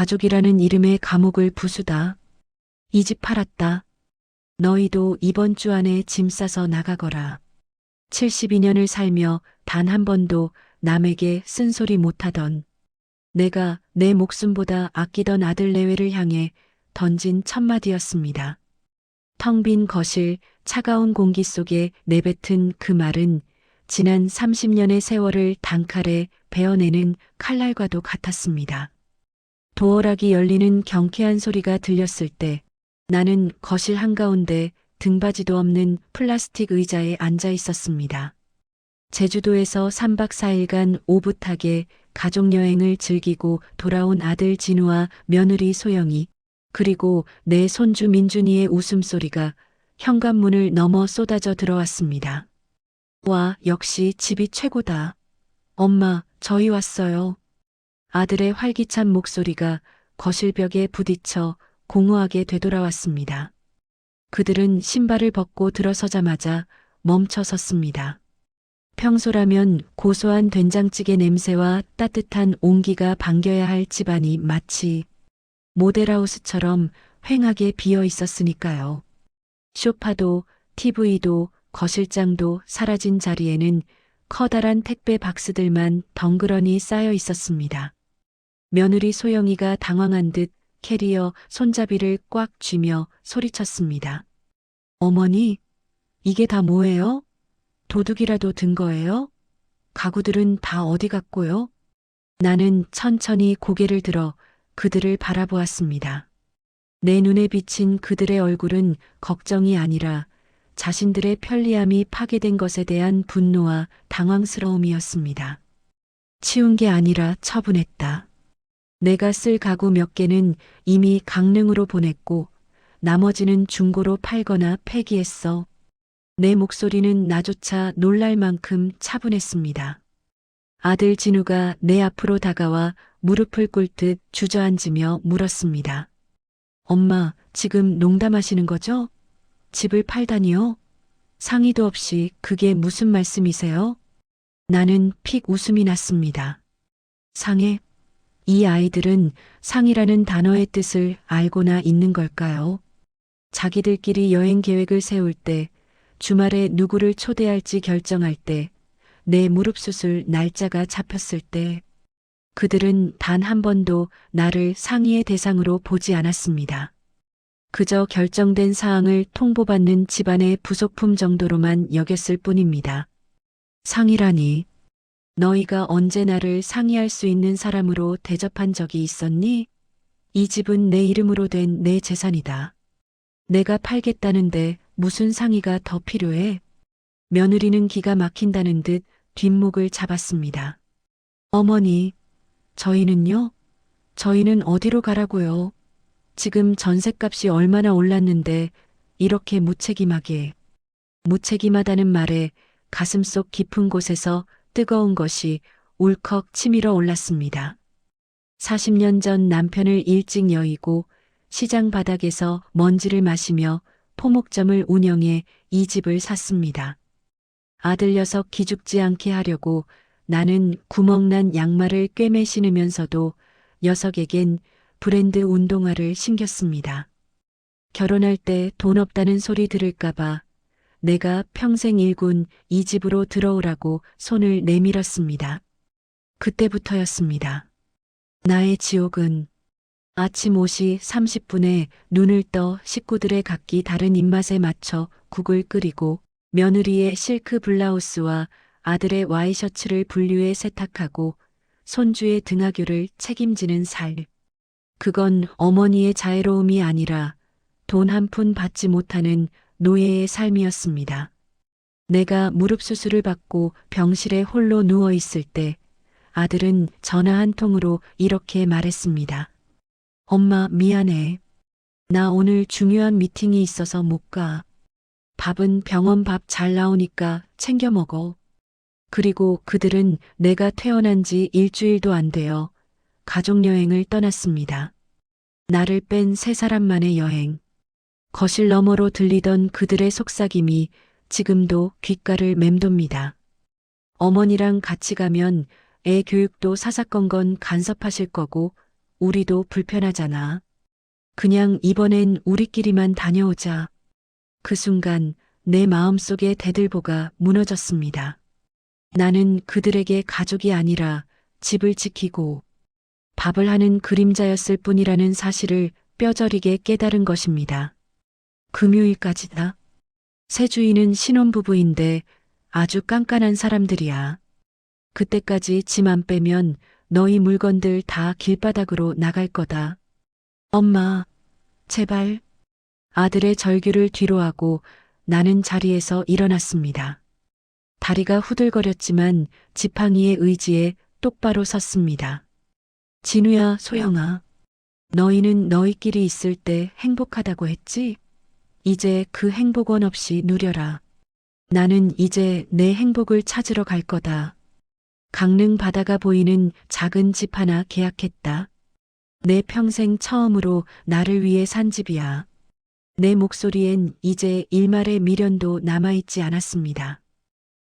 가족이라는 이름의 감옥을 부수다. 이 집 팔았다. 너희도 이번 주 안에 짐 싸서 나가거라. 72년을 살며 단 한 번도 남에게 쓴소리 못하던 내가 내 목숨보다 아끼던 아들 내외를 향해 던진 첫마디였습니다. 텅 빈 거실, 차가운 공기 속에 내뱉은 그 말은 지난 30년의 세월을 단칼에 베어내는 칼날과도 같았습니다. 도어락이 열리는 경쾌한 소리가 들렸을 때 나는 거실 한가운데 등받이도 없는 플라스틱 의자에 앉아 있었습니다. 제주도에서 3박 4일간 오붓하게 가족여행을 즐기고 돌아온 아들 진우와 며느리 소영이, 그리고 내 손주 민준이의 웃음소리가 현관문을 넘어 쏟아져 들어왔습니다. 와, 역시 집이 최고다. 엄마, 저희 왔어요. 아들의 활기찬 목소리가 거실벽에 부딪혀 공허하게 되돌아왔습니다. 그들은 신발을 벗고 들어서자마자 멈춰 섰습니다. 평소라면 고소한 된장찌개 냄새와 따뜻한 온기가 반겨야 할 집안이 마치 모델하우스처럼 휑하게 비어 있었으니까요. 소파도 TV도 거실장도 사라진 자리에는 커다란 택배 박스들만 덩그러니 쌓여 있었습니다. 며느리 소영이가 당황한 듯 캐리어 손잡이를 꽉 쥐며 소리쳤습니다. 어머니, 이게 다 뭐예요? 도둑이라도 든 거예요? 가구들은 다 어디 갔고요? 나는 천천히 고개를 들어 그들을 바라보았습니다. 내 눈에 비친 그들의 얼굴은 걱정이 아니라 자신들의 편리함이 파괴된 것에 대한 분노와 당황스러움이었습니다. 치운 게 아니라 처분했다. 내가 쓸 가구 몇 개는 이미 강릉으로 보냈고 나머지는 중고로 팔거나 폐기했어. 내 목소리는 나조차 놀랄 만큼 차분했습니다. 아들 진우가 내 앞으로 다가와 무릎을 꿇듯 주저앉으며 물었습니다. 엄마, 지금 농담하시는 거죠? 집을 팔다니요? 상의도 없이 그게 무슨 말씀이세요? 나는 픽 웃음이 났습니다. 상해? 이 아이들은 상이라는 단어의 뜻을 알고나 있는 걸까요? 자기들끼리 여행 계획을 세울 때, 주말에 누구를 초대할지 결정할 때, 내 무릎 수술 날짜가 잡혔을 때, 그들은 단 한 번도 나를 상의의 대상으로 보지 않았습니다. 그저 결정된 사항을 통보받는 집안의 부속품 정도로만 여겼을 뿐입니다. 상의라니, 너희가 언제 나를 상의할 수 있는 사람으로 대접한 적이 있었니? 이 집은 내 이름으로 된 내 재산이다. 내가 팔겠다는데 무슨 상의가 더 필요해? 며느리는 기가 막힌다는 듯 뒷목을 잡았습니다. 어머니, 저희는요? 저희는 어디로 가라고요? 지금 전셋값이 얼마나 올랐는데 이렇게 무책임하게. 무책임하다는 말에 가슴속 깊은 곳에서 뜨거운 것이 울컥 치밀어 올랐습니다. 40년 전 남편을 일찍 여의고 시장 바닥에서 먼지를 마시며 포목점을 운영해 이 집을 샀습니다. 아들 녀석 기죽지 않게 하려고 나는 구멍난 양말을 꿰매 신으면서도 녀석에겐 브랜드 운동화를 신겼습니다. 결혼할 때 돈 없다는 소리 들을까봐 내가 평생 일군 이 집으로 들어오라고 손을 내밀었습니다. 그때부터였습니다. 나의 지옥은 아침 5시 30분에 눈을 떠 식구들의 각기 다른 입맛에 맞춰 국을 끓이고 며느리의 실크 블라우스와 아들의 와이셔츠를 분류해 세탁하고 손주의 등하교를 책임지는 살. 그건 어머니의 자애로움이 아니라 돈 한 푼 받지 못하는 노예의 삶이었습니다. 내가 무릎 수술을 받고 병실에 홀로 누워 있을 때 아들은 전화 한 통으로 이렇게 말했습니다. 엄마, 미안해. 나 오늘 중요한 미팅이 있어서 못 가. 밥은 병원 밥 잘 나오니까 챙겨 먹어. 그리고 그들은 내가 퇴원한 지 일주일도 안 되어 가족여행을 떠났습니다. 나를 뺀 세 사람만의 여행. 거실 너머로 들리던 그들의 속삭임이 지금도 귓가를 맴돕니다. 어머니랑 같이 가면 애 교육도 사사건건 간섭하실 거고 우리도 불편하잖아. 그냥 이번엔 우리끼리만 다녀오자. 그 순간 내 마음속의 대들보가 무너졌습니다. 나는 그들에게 가족이 아니라 집을 지키고 밥을 하는 그림자였을 뿐이라는 사실을 뼈저리게 깨달은 것입니다. 금요일까지다. 새 주인은 신혼부부인데 아주 깐깐한 사람들이야. 그때까지 짐 안 빼면 너희 물건들 다 길바닥으로 나갈 거다. 엄마, 제발. 아들의 절규를 뒤로하고 나는 자리에서 일어났습니다. 다리가 후들거렸지만 지팡이의 의지에 똑바로 섰습니다. 진우야, 소영아. 너희는 너희끼리 있을 때 행복하다고 했지? 이제 그 행복원 없이 누려라. 나는 이제 내 행복을 찾으러 갈 거다. 강릉 바다가 보이는 작은 집 하나 계약했다. 내 평생 처음으로 나를 위해 산 집이야. 내 목소리엔 이제 일말의 미련도 남아있지 않았습니다.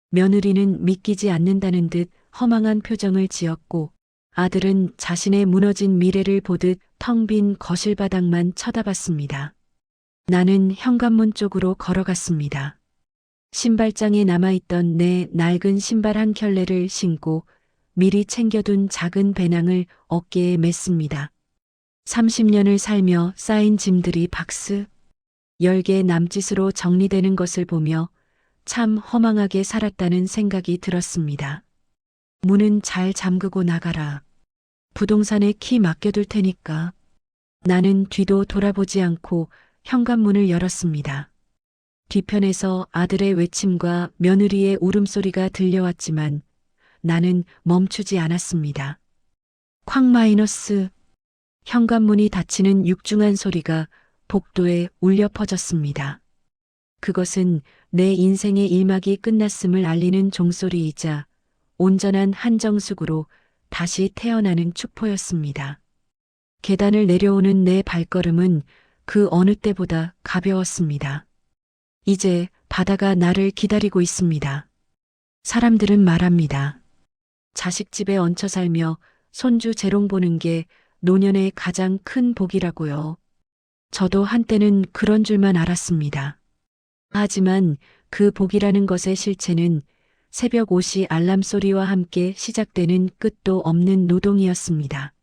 며느리는 믿기지 않는다는 듯 허망한 표정을 지었고 아들은 자신의 무너진 미래를 보듯 텅 빈 거실 바닥만 쳐다봤습니다. 나는 현관문 쪽으로 걸어갔습니다. 신발장에 남아있던 내 낡은 신발 한 켤레를 신고 미리 챙겨둔 작은 배낭을 어깨에 맸습니다. 30년을 살며 쌓인 짐들이 박스 10개 남짓으로 정리되는 것을 보며 참 허망하게 살았다는 생각이 들었습니다. 문은 잘 잠그고 나가라. 부동산에 키 맡겨둘 테니까. 나는 뒤도 돌아보지 않고 현관문을 열었습니다. 뒤편에서 아들의 외침과 며느리의 울음소리가 들려왔지만 나는 멈추지 않았습니다. 쾅 마이너스. 현관문이 닫히는 육중한 소리가 복도에 울려 퍼졌습니다. 그것은 내 인생의 일막이 끝났음을 알리는 종소리이자 온전한 한정숙으로 다시 태어나는 축포였습니다. 계단을 내려오는 내 발걸음은 그 어느 때보다 가벼웠습니다. 이제 바다가 나를 기다리고 있습니다. 사람들은 말합니다. 자식 집에 얹혀 살며 손주 재롱 보는 게 노년의 가장 큰 복이라고요. 저도 한때는 그런 줄만 알았습니다. 하지만 그 복이라는 것의 실체는 새벽 5시 알람 소리와 함께 시작되는 끝도 없는 노동이었습니다.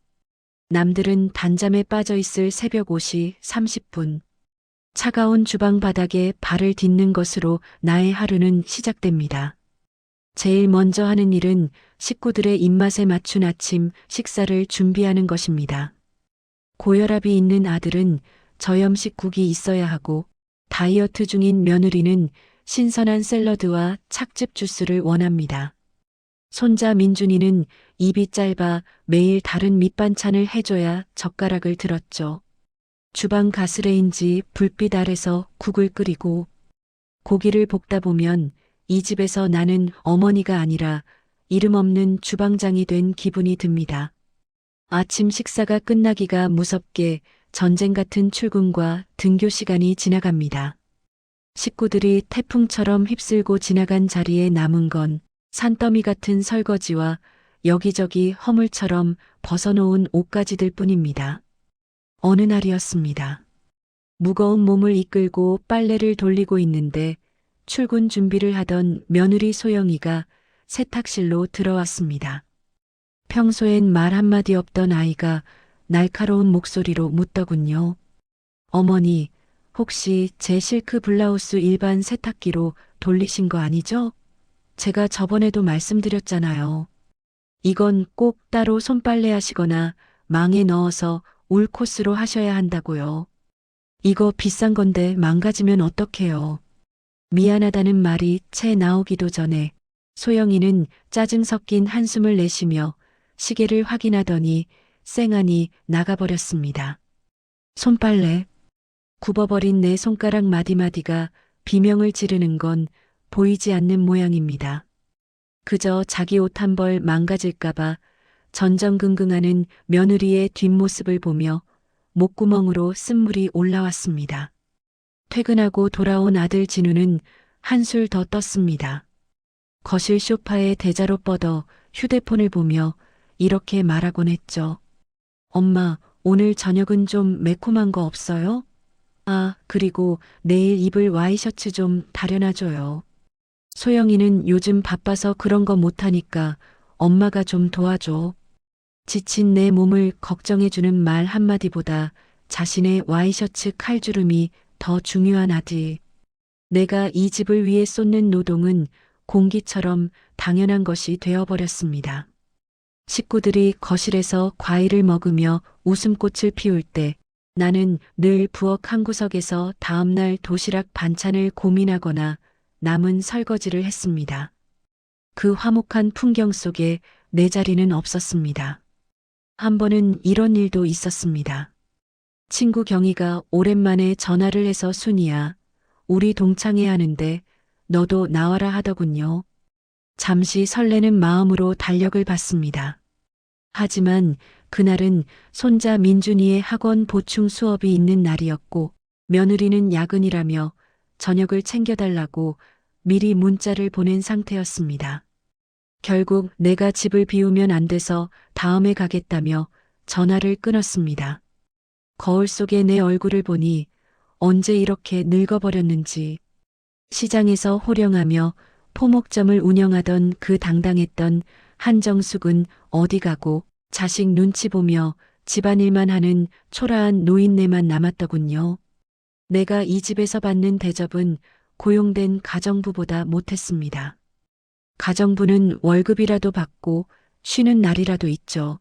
남들은 단잠에 빠져 있을 새벽 5시 30분. 차가운 주방 바닥에 발을 딛는 것으로 나의 하루는 시작됩니다. 제일 먼저 하는 일은 식구들의 입맛에 맞춘 아침 식사를 준비하는 것입니다. 고혈압이 있는 아들은 저염식 국이 있어야 하고 다이어트 중인 며느리는 신선한 샐러드와 착즙 주스를 원합니다. 손자 민준이는 입이 짧아 매일 다른 밑반찬을 해줘야 젓가락을 들었죠. 주방 가스레인지 불빛 아래서 국을 끓이고 고기를 볶다 보면 이 집에서 나는 어머니가 아니라 이름 없는 주방장이 된 기분이 듭니다. 아침 식사가 끝나기가 무섭게 전쟁 같은 출근과 등교 시간이 지나갑니다. 식구들이 태풍처럼 휩쓸고 지나간 자리에 남은 건 산더미 같은 설거지와 여기저기 허물처럼 벗어놓은 옷가지들 뿐입니다. 어느 날이었습니다. 무거운 몸을 이끌고 빨래를 돌리고 있는데 출근 준비를 하던 며느리 소영이가 세탁실로 들어왔습니다. 평소엔 말 한마디 없던 아이가 날카로운 목소리로 묻더군요. 어머니, 혹시 제 실크 블라우스 일반 세탁기로 돌리신 거 아니죠? 제가 저번에도 말씀드렸잖아요. 이건 꼭 따로 손빨래 하시거나 망에 넣어서 올 코스로 하셔야 한다고요. 이거 비싼 건데 망가지면 어떡해요. 미안하다는 말이 채 나오기도 전에 소영이는 짜증 섞인 한숨을 내쉬며 시계를 확인하더니 쌩하니 나가버렸습니다. 손빨래. 굽어버린 내 손가락 마디마디가 비명을 지르는 건 보이지 않는 모양입니다. 그저 자기 옷 한 벌 망가질까봐 전전긍긍하는 며느리의 뒷모습을 보며 목구멍으로 쓴물이 올라왔습니다. 퇴근하고 돌아온 아들 진우는 한술 더 떴습니다. 거실 소파에 대자로 뻗어 휴대폰을 보며 이렇게 말하곤 했죠. 엄마, 오늘 저녁은 좀 매콤한 거 없어요? 아, 그리고 내일 입을 와이셔츠 좀 다려놔줘요. 소영이는 요즘 바빠서 그런 거 못하니까 엄마가 좀 도와줘. 지친 내 몸을 걱정해주는 말 한마디보다 자신의 와이셔츠 칼주름이 더 중요한 아들. 내가 이 집을 위해 쏟는 노동은 공기처럼 당연한 것이 되어버렸습니다. 식구들이 거실에서 과일을 먹으며 웃음꽃을 피울 때 나는 늘 부엌 한 구석에서 다음날 도시락 반찬을 고민하거나 남은 설거지를 했습니다. 그 화목한 풍경 속에 내 자리는 없었습니다. 한 번은 이런 일도 있었습니다. 친구 경희가 오랜만에 전화를 해서 순이야, 우리 동창회 하는데 너도 나와라 하더군요. 잠시 설레는 마음으로 달력을 봤습니다. 하지만 그날은 손자 민준이의 학원 보충 수업이 있는 날이었고 며느리는 야근이라며 저녁을 챙겨달라고 미리 문자를 보낸 상태였습니다. 결국 내가 집을 비우면 안 돼서 다음에 가겠다며 전화를 끊었습니다. 거울 속에 내 얼굴을 보니 언제 이렇게 늙어버렸는지, 시장에서 호령하며 포목점을 운영하던 그 당당했던 한정숙은 어디 가고 자식 눈치 보며 집안일만 하는 초라한 노인네만 남았더군요. 내가 이 집에서 받는 대접은 고용된 가정부보다 못했습니다. 가정부는 월급이라도 받고 쉬는 날이라도 있죠.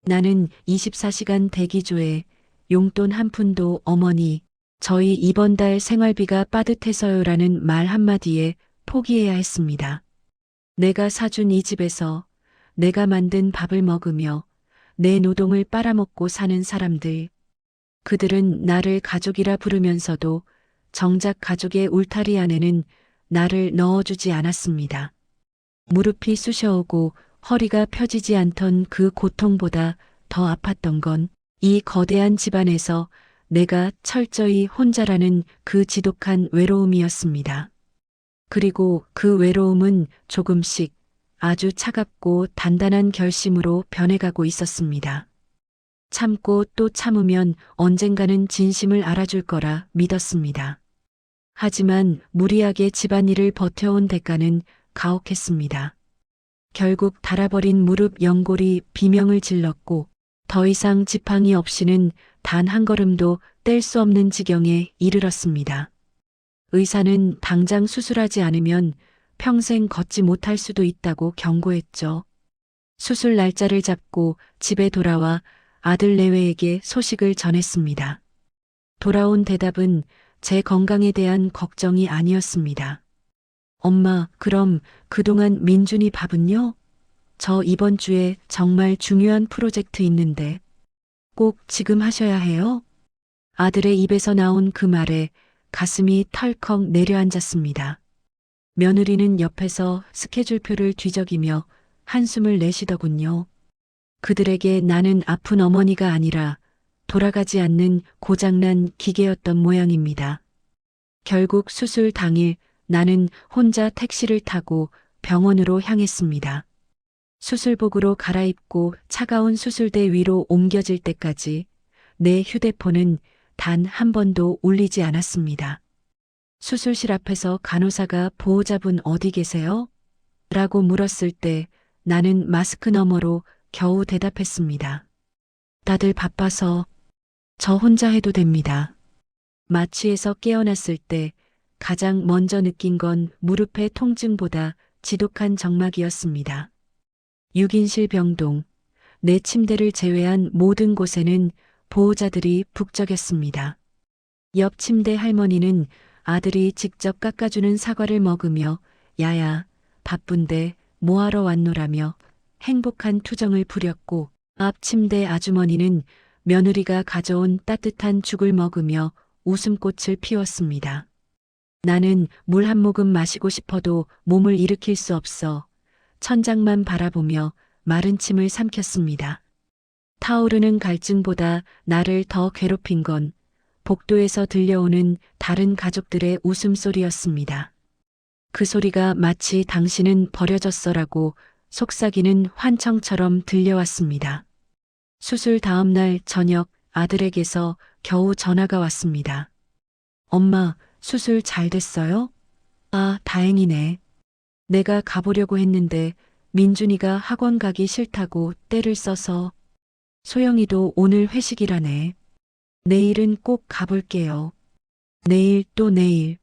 나는 24시간 대기조에 용돈 한 푼도 어머니, 저희 이번 달 생활비가 빠듯해서요라는 말 한마디에 포기해야 했습니다. 내가 사준 이 집에서 내가 만든 밥을 먹으며 내 노동을 빨아먹고 사는 사람들. 그들은 나를 가족이라 부르면서도 정작 가족의 울타리 안에는 나를 넣어주지 않았습니다. 무릎이 쑤셔오고 허리가 펴지지 않던 그 고통보다 더 아팠던 건 이 거대한 집안에서 내가 철저히 혼자라는 그 지독한 외로움이었습니다. 그리고 그 외로움은 조금씩 아주 차갑고 단단한 결심으로 변해가고 있었습니다. 참고 또 참으면 언젠가는 진심을 알아줄 거라 믿었습니다. 하지만 무리하게 집안일을 버텨온 대가는 가혹했습니다. 결국 닳아버린 무릎 연골이 비명을 질렀고 더 이상 지팡이 없이는 단 한 걸음도 뗄 수 없는 지경에 이르렀습니다. 의사는 당장 수술하지 않으면 평생 걷지 못할 수도 있다고 경고했죠. 수술 날짜를 잡고 집에 돌아와 아들 내외에게 소식을 전했습니다. 돌아온 대답은 제 건강에 대한 걱정이 아니었습니다. 엄마, 그럼 그동안 민준이 밥은요? 저 이번 주에 정말 중요한 프로젝트 있는데 꼭 지금 하셔야 해요? 아들의 입에서 나온 그 말에 가슴이 털컥 내려앉았습니다. 며느리는 옆에서 스케줄표를 뒤적이며 한숨을 내쉬더군요. 그들에게 나는 아픈 어머니가 아니라 돌아가지 않는 고장난 기계였던 모양입니다. 결국 수술 당일 나는 혼자 택시를 타고 병원으로 향했습니다. 수술복으로 갈아입고 차가운 수술대 위로 옮겨질 때까지 내 휴대폰은 단 한 번도 울리지 않았습니다. 수술실 앞에서 간호사가 보호자분 어디 계세요? 라고 물었을 때 나는 마스크 너머로 겨우 대답했습니다. 다들 바빠서 저 혼자 해도 됩니다. 마취에서 깨어났을 때 가장 먼저 느낀 건 무릎의 통증보다 지독한 정막이었습니다. 6인실 병동, 내 침대를 제외한 모든 곳에는 보호자들이 북적였습니다. 옆 침대 할머니는 아들이 직접 깎아주는 사과를 먹으며 야야, 바쁜데 뭐하러 왔노라며 행복한 투정을 부렸고 앞 침대 아주머니는 며느리가 가져온 따뜻한 죽을 먹으며 웃음꽃을 피웠습니다. 나는 물 한 모금 마시고 싶어도 몸을 일으킬 수 없어 천장만 바라보며 마른 침을 삼켰습니다. 타오르는 갈증보다 나를 더 괴롭힌 건 복도에서 들려오는 다른 가족들의 웃음소리였습니다. 그 소리가 마치 당신은 버려졌어라고 속삭이는 환청처럼 들려왔습니다. 수술 다음 날 저녁 아들에게서 겨우 전화가 왔습니다. 엄마, 수술 잘 됐어요? 아, 다행이네. 내가 가보려고 했는데 민준이가 학원 가기 싫다고 떼를 써서. 소영이도 오늘 회식이라네. 내일은 꼭 가볼게요. 내일 또 내일.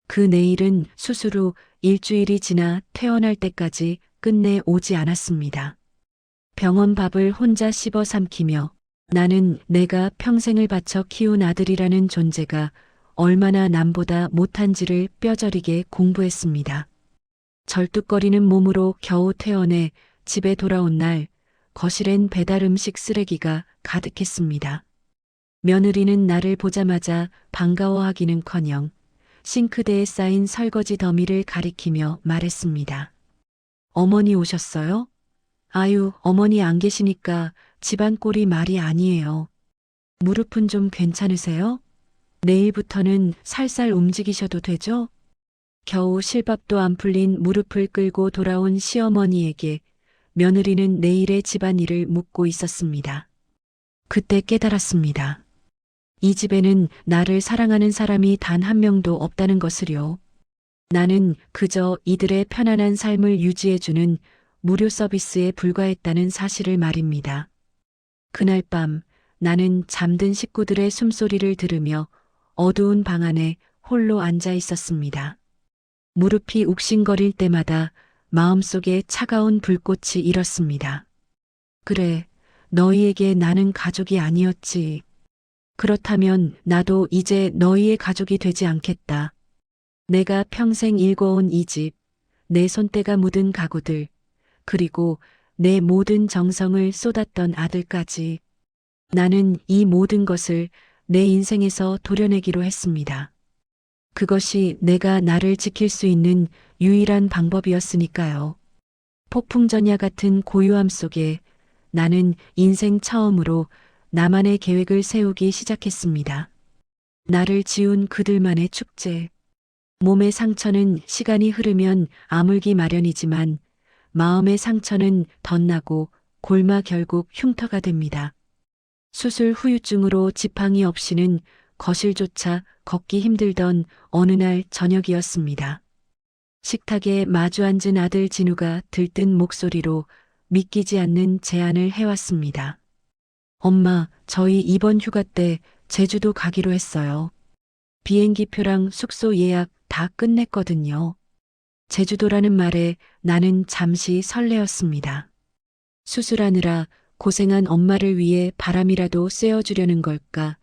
그 내일은 수술 후 일주일이 지나 퇴원할 때까지 끝내 오지 않았습니다. 병원 밥을 혼자 씹어 삼키며 나는 내가 평생을 바쳐 키운 아들이라는 존재가 얼마나 남보다 못한지를 뼈저리게 공부했습니다. 절뚝거리는 몸으로 겨우 퇴원해 집에 돌아온 날 거실엔 배달 음식 쓰레기가 가득했습니다. 며느리는 나를 보자마자 반가워하기는커녕 싱크대에 쌓인 설거지 더미를 가리키며 말했습니다. 어머니 오셨어요? 아유, 어머니 안 계시니까 집안 꼴이 말이 아니에요. 무릎은 좀 괜찮으세요? 내일부터는 살살 움직이셔도 되죠? 겨우 실밥도 안 풀린 무릎을 끌고 돌아온 시어머니에게 며느리는 내일의 집안일을 묻고 있었습니다. 그때 깨달았습니다. 이 집에는 나를 사랑하는 사람이 단 한 명도 없다는 것을요. 나는 그저 이들의 편안한 삶을 유지해주는 무료 서비스에 불과했다는 사실을 말입니다. 그날 밤 나는 잠든 식구들의 숨소리를 들으며 어두운 방 안에 홀로 앉아 있었습니다. 무릎이 욱신거릴 때마다 마음속에 차가운 불꽃이 일었습니다. 그래, 너희에게 나는 가족이 아니었지. 그렇다면 나도 이제 너희의 가족이 되지 않겠다. 내가 평생 일궈온 이 집, 내 손때가 묻은 가구들, 그리고 내 모든 정성을 쏟았던 아들까지. 나는 이 모든 것을 내 인생에서 도려내기로 했습니다. 그것이 내가 나를 지킬 수 있는 유일한 방법이었으니까요. 폭풍전야 같은 고요함 속에 나는 인생 처음으로 나만의 계획을 세우기 시작했습니다. 나를 지운 그들만의 축제. 몸의 상처는 시간이 흐르면 아물기 마련이지만 마음의 상처는 덧나고 골마 결국 흉터가 됩니다. 수술 후유증으로 지팡이 없이는 거실조차 걷기 힘들던 어느 날 저녁이었습니다. 식탁에 마주 앉은 아들 진우가 들뜬 목소리로 믿기지 않는 제안을 해왔습니다. 엄마, 저희 이번 휴가 때 제주도 가기로 했어요. 비행기표랑 숙소 예약 다 끝냈거든요. 제주도라는 말에 나는 잠시 설레었습니다. 수술하느라 고생한 엄마를 위해 바람이라도 쐬어주려는 걸까?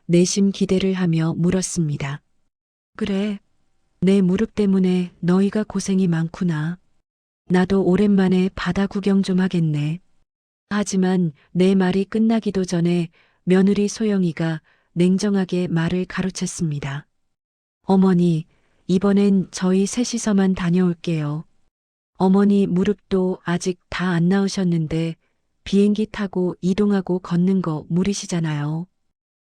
내심 기대를 하며 물었습니다. 그래, 내 무릎 때문에 너희가 고생이 많구나. 나도 오랜만에 바다 구경 좀 하겠네. 하지만 내 말이 끝나기도 전에 며느리 소영이가 냉정하게 말을 가로챘습니다. 어머니, 이번엔 저희 셋이서만 다녀올게요. 어머니 무릎도 아직 다 안 나으셨는데 비행기 타고 이동하고 걷는 거 무리시잖아요.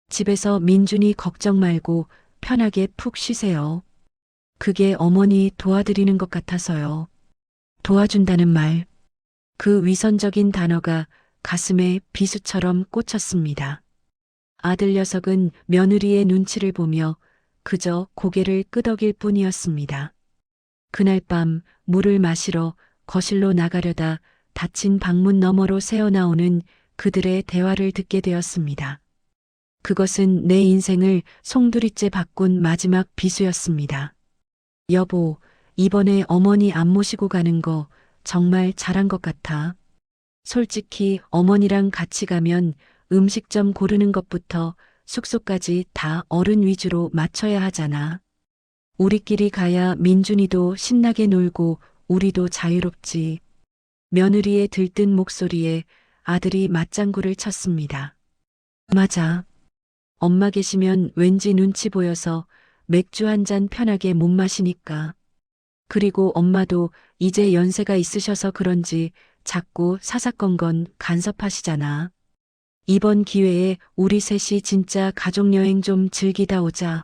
집에서 민준이 걱정 말고 편하게 푹 쉬세요. 그게 어머니 도와드리는 것 같아서요. 도와준다는 말. 그 위선적인 단어가 가슴에 비수처럼 꽂혔습니다. 아들 녀석은 며느리의 눈치를 보며 그저 고개를 끄덕일 뿐이었습니다. 그날 밤 물을 마시러 거실로 나가려다 닫힌 방문 너머로 새어나오는 그들의 대화를 듣게 되었습니다. 그것은 내 인생을 송두리째 바꾼 마지막 비수였습니다. 여보, 이번에 어머니 안 모시고 가는 거 정말 잘한 것 같아. 솔직히 어머니랑 같이 가면 음식점 고르는 것부터 숙소까지 다 어른 위주로 맞춰야 하잖아. 우리끼리 가야 민준이도 신나게 놀고 우리도 자유롭지. 며느리의 들뜬 목소리에 아들이 맞장구를 쳤습니다. 맞아. 엄마 계시면 왠지 눈치 보여서 맥주 한 잔 편하게 못 마시니까. 그리고 엄마도 이제 연세가 있으셔서 그런지 자꾸 사사건건 간섭하시잖아. 이번 기회에 우리 셋이 진짜 가족여행 좀 즐기다 오자.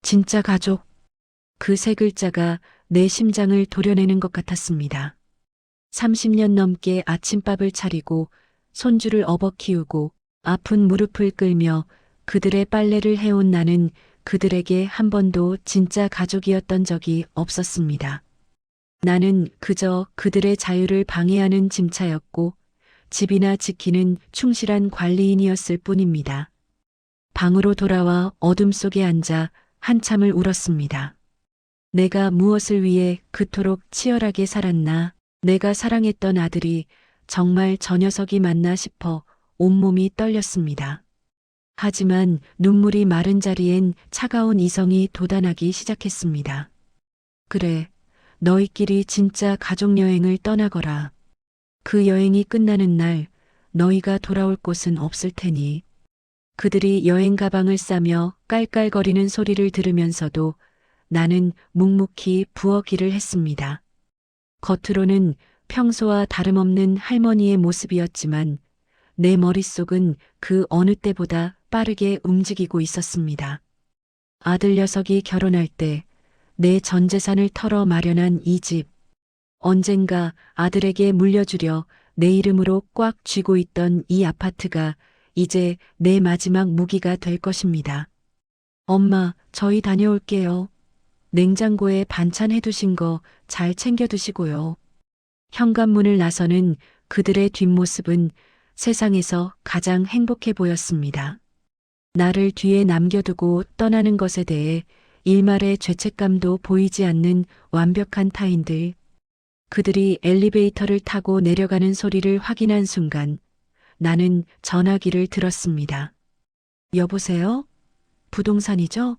진짜 가족. 그 세 글자가 내 심장을 도려내는 것 같았습니다. 30년 넘게 아침밥을 차리고 손주를 업어 키우고 아픈 무릎을 끌며 그들의 빨래를 해온 나는 그들에게 한 번도 진짜 가족이었던 적이 없었습니다. 나는 그저 그들의 자유를 방해하는 짐차였고 집이나 지키는 충실한 관리인이었을 뿐입니다. 방으로 돌아와 어둠 속에 앉아 한참을 울었습니다. 내가 무엇을 위해 그토록 치열하게 살았나, 내가 사랑했던 아들이 정말 저 녀석이 맞나 싶어 온몸이 떨렸습니다. 하지만 눈물이 마른 자리엔 차가운 이성이 돋아나기 시작했습니다. 그래, 너희끼리 진짜 가족여행을 떠나거라. 그 여행이 끝나는 날 너희가 돌아올 곳은 없을 테니. 그들이 여행 가방을 싸며 깔깔거리는 소리를 들으면서도 나는 묵묵히 부엌 일을 했습니다. 겉으로는 평소와 다름없는 할머니의 모습이었지만 내 머릿속은 그 어느 때보다 빠르게 움직이고 있었습니다. 아들 녀석이 결혼할 때 내 전 재산을 털어 마련한 이 집, 언젠가 아들에게 물려주려 내 이름으로 꽉 쥐고 있던 이 아파트가 이제 내 마지막 무기가 될 것입니다. 엄마, 저희 다녀올게요. 냉장고에 반찬 해두신 거 잘 챙겨 드시고요. 현관문을 나서는 그들의 뒷모습은 세상에서 가장 행복해 보였습니다. 나를 뒤에 남겨두고 떠나는 것에 대해 일말의 죄책감도 보이지 않는 완벽한 타인들. 그들이 엘리베이터를 타고 내려가는 소리를 확인한 순간 나는 전화기를 들었습니다. 여보세요? 부동산이죠?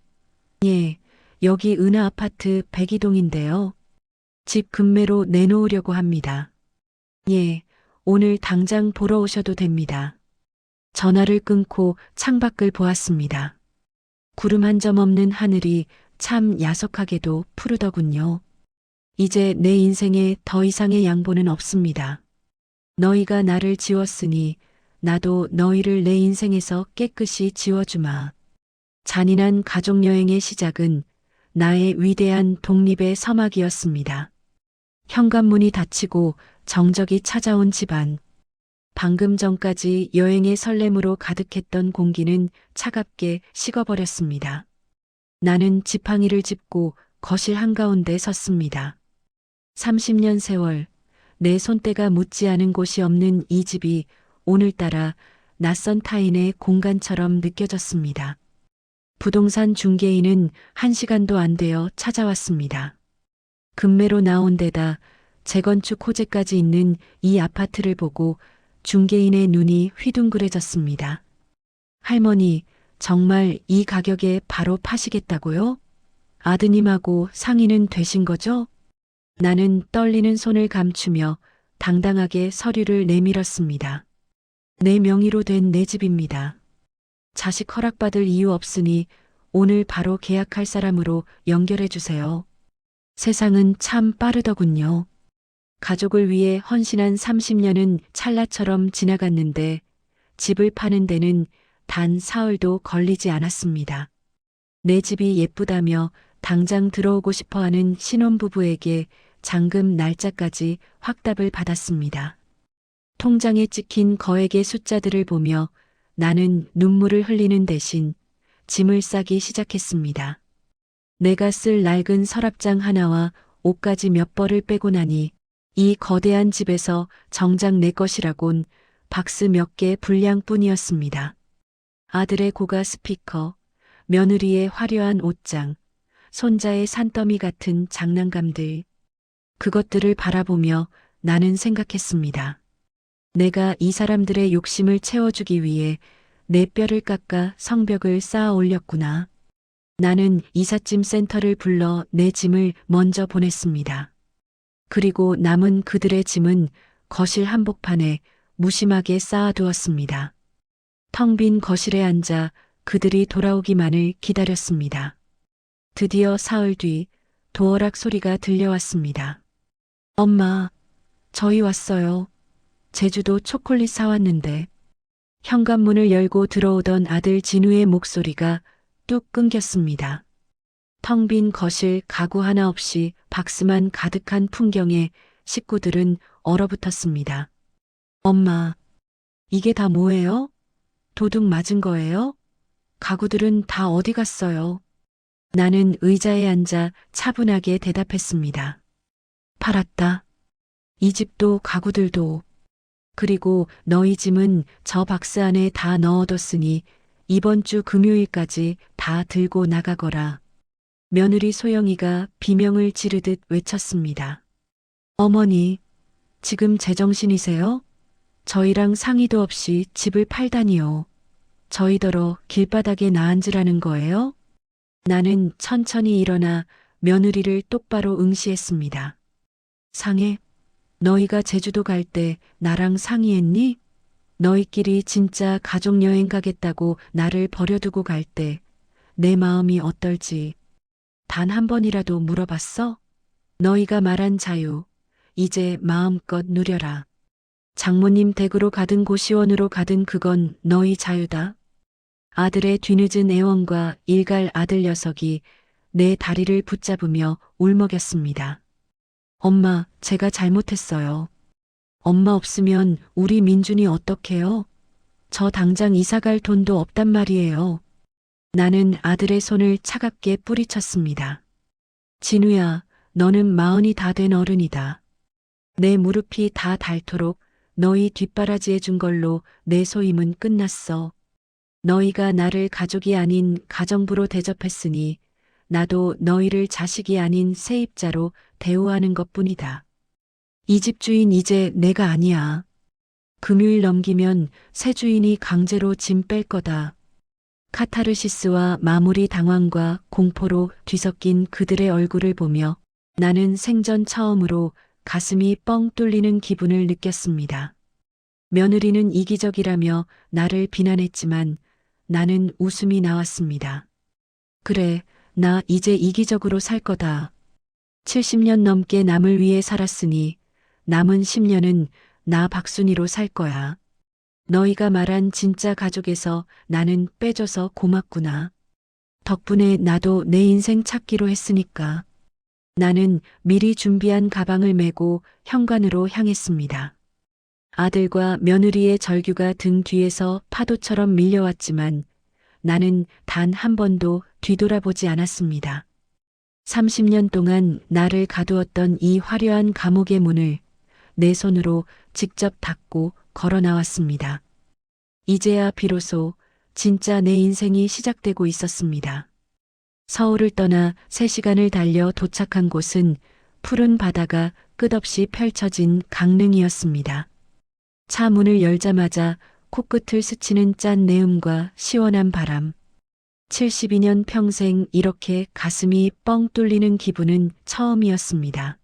예, 여기 은하 아파트 102동인데요. 집 급매로 내놓으려고 합니다. 예, 오늘 당장 보러 오셔도 됩니다. 전화를 끊고 창밖을 보았습니다. 구름 한 점 없는 하늘이 참 야속하게도 푸르더군요. 이제 내 인생에 더 이상의 양보는 없습니다. 너희가 나를 지웠으니 나도 너희를 내 인생에서 깨끗이 지워주마. 잔인한 가족여행의 시작은 나의 위대한 독립의 서막이었습니다. 현관문이 닫히고 정적이 찾아온 집안. 방금 전까지 여행의 설렘으로 가득했던 공기는 차갑게 식어버렸습니다. 나는 지팡이를 짚고 거실 한가운데 섰습니다. 30년 세월, 내 손때가 묻지 않은 곳이 없는 이 집이 오늘따라 낯선 타인의 공간처럼 느껴졌습니다. 부동산 중개인은 1시간도 안 되어 찾아왔습니다. 급매로 나온 데다 재건축 호재까지 있는 이 아파트를 보고 중개인의 눈이 휘둥그레졌습니다. 할머니, 정말 이 가격에 바로 파시겠다고요? 아드님하고 상의는 되신 거죠? 나는 떨리는 손을 감추며 당당하게 서류를 내밀었습니다. 내 명의로 된 내 집입니다. 자식 허락받을 이유 없으니 오늘 바로 계약할 사람으로 연결해 주세요. 세상은 참 빠르더군요. 가족을 위해 헌신한 30년은 찰나처럼 지나갔는데 집을 파는 데는 단 사흘도 걸리지 않았습니다. 내 집이 예쁘다며 당장 들어오고 싶어하는 신혼부부에게 잔금 날짜까지 확답을 받았습니다. 통장에 찍힌 거액의 숫자들을 보며 나는 눈물을 흘리는 대신 짐을 싸기 시작했습니다. 내가 쓸 낡은 서랍장 하나와 옷가지 몇 벌을 빼고 나니 이 거대한 집에서 정작 내 것이라곤 박스 몇 개 분량뿐이었습니다. 아들의 고가 스피커, 며느리의 화려한 옷장, 손자의 산더미 같은 장난감들. 그것들을 바라보며 나는 생각했습니다. 내가 이 사람들의 욕심을 채워주기 위해 내 뼈를 깎아 성벽을 쌓아 올렸구나. 나는 이삿짐 센터를 불러 내 짐을 먼저 보냈습니다. 그리고 남은 그들의 짐은 거실 한복판에 무심하게 쌓아두었습니다. 텅 빈 거실에 앉아 그들이 돌아오기만을 기다렸습니다. 드디어 사흘 뒤 도어락 소리가 들려왔습니다. 엄마, 저희 왔어요. 제주도 초콜릿 사왔는데. 현관문을 열고 들어오던 아들 진우의 목소리가 뚝 끊겼습니다. 텅 빈 거실 가구 하나 없이 박스만 가득한 풍경에 식구들은 얼어붙었습니다. 엄마, 이게 다 뭐예요? 도둑 맞은 거예요? 가구들은 다 어디 갔어요? 나는 의자에 앉아 차분하게 대답했습니다. 팔았다. 이 집도 가구들도. 그리고 너희 짐은 저 박스 안에 다 넣어뒀으니 이번 주 금요일까지 다 들고 나가거라. 며느리 소영이가 비명을 지르듯 외쳤습니다. 어머니, 지금 제정신이세요? 저희랑 상의도 없이 집을 팔다니요. 저희더러 길바닥에 나앉으라는 거예요? 나는 천천히 일어나 며느리를 똑바로 응시했습니다. 상해? 너희가 제주도 갈 때 나랑 상의했니? 너희끼리 진짜 가족여행 가겠다고 나를 버려두고 갈 때 내 마음이 어떨지 단 한 번이라도 물어봤어? 너희가 말한 자유, 이제 마음껏 누려라. 장모님 댁으로 가든 고시원으로 가든 그건 너희 자유다. 아들의 뒤늦은 애원과 일갈 아들 녀석이 내 다리를 붙잡으며 울먹였습니다. 엄마, 제가 잘못했어요. 엄마 없으면 우리 민준이 어떡해요? 저 당장 이사갈 돈도 없단 말이에요. 나는 아들의 손을 차갑게 뿌리쳤습니다. 진우야, 너는 40이 다 된 어른이다. 내 무릎이 다 닳도록 너희 뒷바라지 해준 걸로 내 소임은 끝났어. 너희가 나를 가족이 아닌 가정부로 대접했으니 나도 너희를 자식이 아닌 세입자로 대우하는 것뿐이다. 이 집 주인 이제 내가 아니야. 금요일 넘기면 새 주인이 강제로 짐 뺄 거다. 카타르시스와 마무리 당황과 공포로 뒤섞인 그들의 얼굴을 보며 나는 생전 처음으로 가슴이 뻥 뚫리는 기분을 느꼈습니다. 며느리는 이기적이라며 나를 비난했지만 나는 웃음이 나왔습니다. 그래, 나 이제 이기적으로 살 거다. 70년 넘게 남을 위해 살았으니 남은 10년은 나 박순이로 살 거야. 너희가 말한 진짜 가족에서 나는 빼줘서 고맙구나. 덕분에 나도 내 인생 찾기로 했으니까. 나는 미리 준비한 가방을 메고 현관으로 향했습니다. 아들과 며느리의 절규가 등 뒤에서 파도처럼 밀려왔지만 나는 단 한 번도 뒤돌아보지 않았습니다. 30년 동안 나를 가두었던 이 화려한 감옥의 문을 내 손으로 직접 닫고 걸어 나왔습니다. 이제야 비로소 진짜 내 인생이 시작되고 있었습니다. 서울을 떠나 3시간을 달려 도착한 곳은 푸른 바다가 끝없이 펼쳐진 강릉이었습니다. 차 문을 열자마자 코끝을 스치는 짠 내음과 시원한 바람. 72년 평생 이렇게 가슴이 뻥 뚫리는 기분은 처음이었습니다.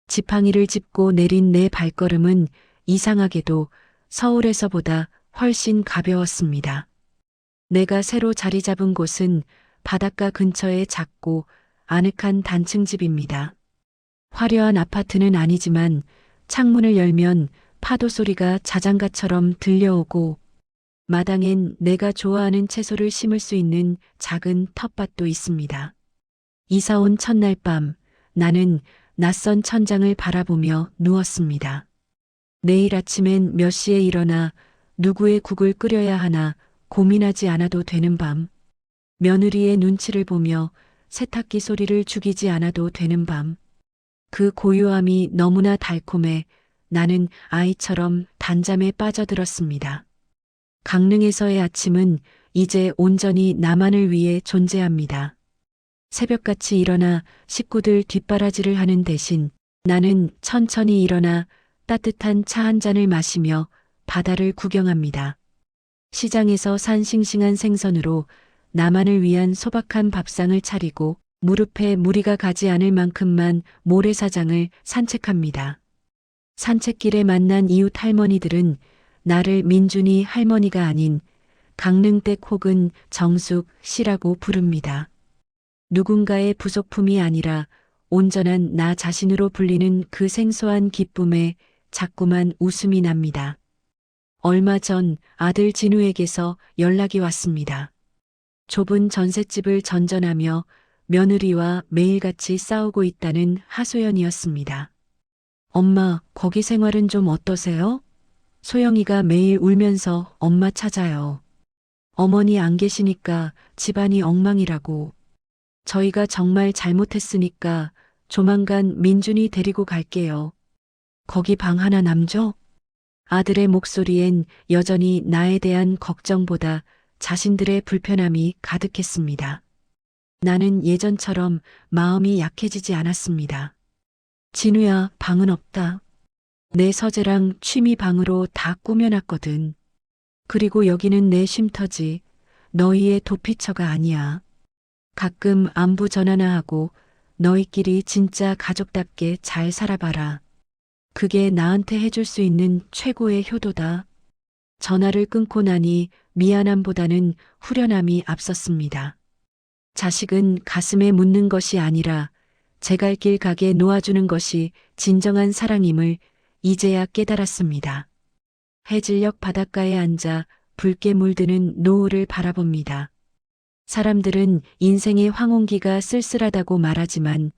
지팡이를 짚고 내린 내 발걸음은 이상하게도 서울에서보다 훨씬 가벼웠습니다. 내가 새로 자리 잡은 곳은 바닷가 근처의 작고 아늑한 단층집입니다. 화려한 아파트는 아니지만 창문을 열면 파도 소리가 자장가처럼 들려오고 마당엔 내가 좋아하는 채소를 심을 수 있는 작은 텃밭도 있습니다. 이사 온 첫날 밤 나는 낯선 천장을 바라보며 누웠습니다. 내일 아침엔 몇 시에 일어나 누구의 국을 끓여야 하나 고민하지 않아도 되는 밤. 며느리의 눈치를 보며 세탁기 소리를 죽이지 않아도 되는 밤. 그 고요함이 너무나 달콤해 나는 아이처럼 단잠에 빠져들었습니다. 강릉에서의 아침은 이제 온전히 나만을 위해 존재합니다. 새벽같이 일어나 식구들 뒷바라지를 하는 대신 나는 천천히 일어나 따뜻한 차 한 잔을 마시며 바다를 구경합니다. 시장에서 산 싱싱한 생선으로 나만을 위한 소박한 밥상을 차리고 무릎에 무리가 가지 않을 만큼만 모래사장을 산책합니다. 산책길에 만난 이웃 할머니들은 나를 민준이 할머니가 아닌 강릉댁 혹은 정숙 씨라고 부릅니다. 누군가의 부속품이 아니라 온전한 나 자신으로 불리는 그 생소한 기쁨에 자꾸만 웃음이 납니다. 얼마 전 아들 진우에게서 연락이 왔습니다. 좁은 전셋집을 전전하며 며느리와 매일같이 싸우고 있다는 하소연이었습니다. 엄마, 거기 생활은 좀 어떠세요? 소영이가 매일 울면서 엄마 찾아요. 어머니 안 계시니까 집안이 엉망이라고. 저희가 정말 잘못했으니까 조만간 민준이 데리고 갈게요. 거기 방 하나 남죠? 아들의 목소리엔 여전히 나에 대한 걱정보다 자신들의 불편함이 가득했습니다. 나는 예전처럼 마음이 약해지지 않았습니다. 진우야, 방은 없다. 내 서재랑 취미 방으로 다 꾸며놨거든. 그리고 여기는 내 쉼터지. 너희의 도피처가 아니야. 가끔 안부 전화나 하고 너희끼리 진짜 가족답게 잘 살아봐라. 그게 나한테 해줄 수 있는 최고의 효도다. 전화를 끊고 나니 미안함보다는 후련함이 앞섰습니다. 자식은 가슴에 묻는 것이 아니라 제 갈 길 가게 놓아주는 것이 진정한 사랑임을 이제야 깨달았습니다. 해질녘 바닷가에 앉아 붉게 물드는 노을을 바라봅니다. 사람들은 인생의 황혼기가 쓸쓸하다고 말하지만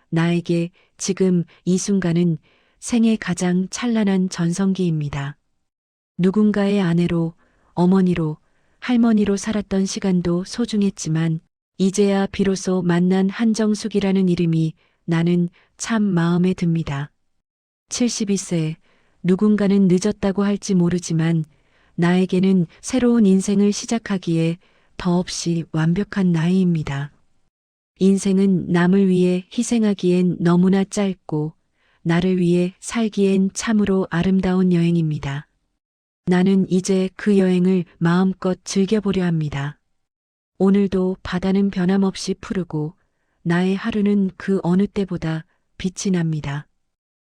나에게 지금 이 순간은 생의 가장 찬란한 전성기입니다. 누군가의 아내로, 어머니로, 할머니로 살았던 시간도 소중했지만 이제야 비로소 만난 한정숙이라는 이름이 나는 참 마음에 듭니다. 72세, 누군가는 늦었다고 할지 모르지만 나에게는 새로운 인생을 시작하기에 더없이 완벽한 나이입니다. 인생은 남을 위해 희생하기엔 너무나 짧고 나를 위해 살기엔 참으로 아름다운 여행입니다. 나는 이제 그 여행을 마음껏 즐겨보려 합니다. 오늘도 바다는 변함없이 푸르고 나의 하루는 그 어느 때보다 빛이 납니다.